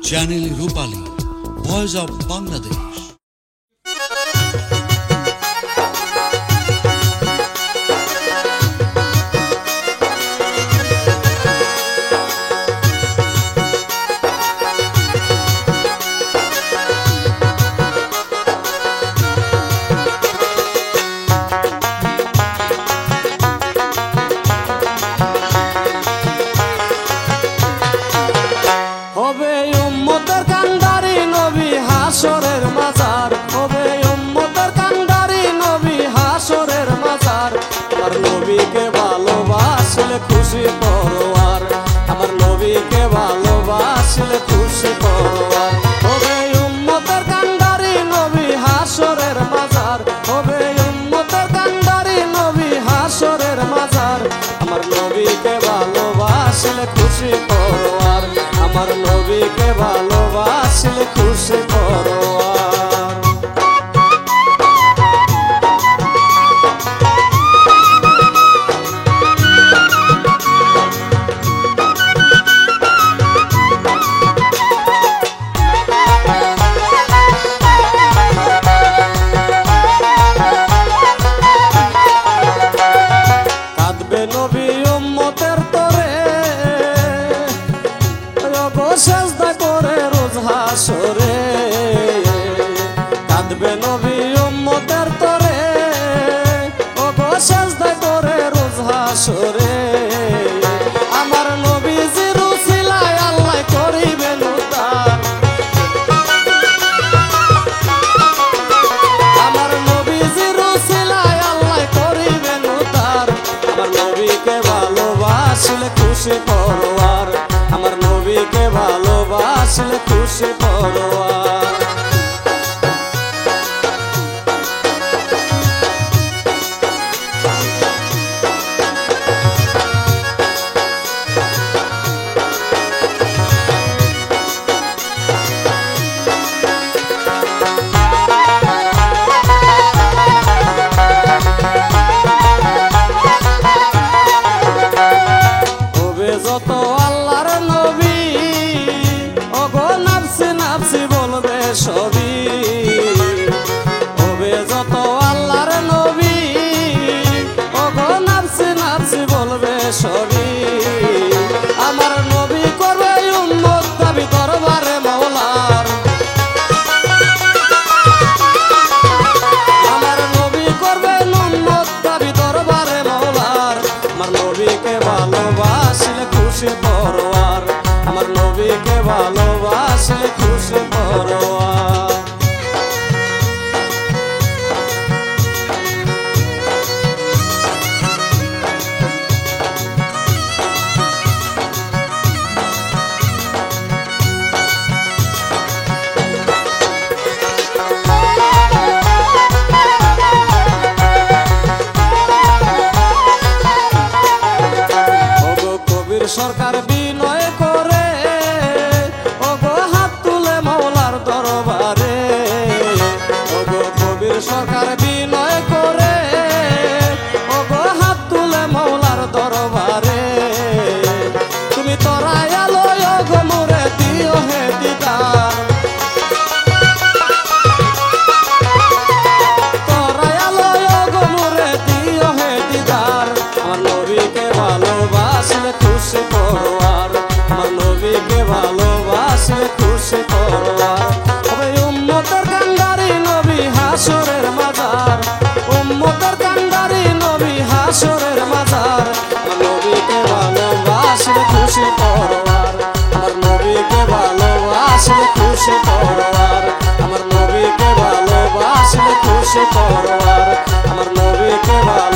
Channel Rupali, voice of Bangladesh. হাসরের মাজার হবে উম্মতের কান্ডারি নবী হাসরের মাজার। আমার নবীকে ভালোবাসলে খুশি পরোয়ার, আমার নবীকে ভালোবাসলে খুশি পরোয়ার। হবে উম্মতের কান্ডারি নবী হাসরের মাজার, হবে উম্মতের কান্ডারি নবী হাসরের মাজার। আমার নবীকে ভালোবাসলে খুশি পরোয়ার, আমার নবীকে ভালোবাসলে খুশি পরোয়ার। কাঁদবে নবী উম্মতের তরে, সেজদা করে রোজ হাসরে। কাঁদবে নবী উম্মতের তরে, ওগো সেজদা করে রোজ হাসরে। আমার নবীজির উসিলায় আল্লাহ করিবেন উদ্ধার, আমার নবীজির উসিলায় আল্লাহ করিবেন উদ্ধার। আমার নবীকে ভালোবাসলে খুশি পরোয়ার, আমার নবীকে ভালোবাসলে খুশি পরোয়ার। যত আল্লাহর নবী ওগো নাফসি নাফসি বলবে সবই, হবে যত আল্লাহর নবী ওগো নাফসি নাফসি বলবে সবই। আমার নবী করবে উম্মত দাবি দরবারে মাওলার, আমার নবী করবে উম্মত দাবি দরবারে মাওলার। আমার নবীকে ভালোবাসলে খুশি পরোয়ার, আমার নবীকে ভালোবাসলে খুশি পরোয়ার। সরকার বিনয় করে ওগো হাত তুলে মাওলার দরবারে, ওগো কবির সরকার বিনয় করে ওগো হাত তুলে মাওলার দরবারে। তুমি তোরাই আলো ওগো মোরে দিও হে দিদার, তোরাই আলো ওগো মোরে দিও হে দিদার। আমার নবীকে ভালোবাসলে খুশি পরোয়ার, আমার নবীকে ভালোবাসলে খুশি পরোয়ার। হবে উম্মতের কান্ডারি নবী হাসরের মাজার, উম্মতের কান্ডারি নবী হাসরের মাজার। আমার নবীকে ভালোবাসলে খুশি পরোয়ার, আমার নবীকে ভালোবাসলে খুশি পরোয়ার, আমার নবীকে ভালোবাসলে খুশি পরোয়ার, আমার নবীকে ভালো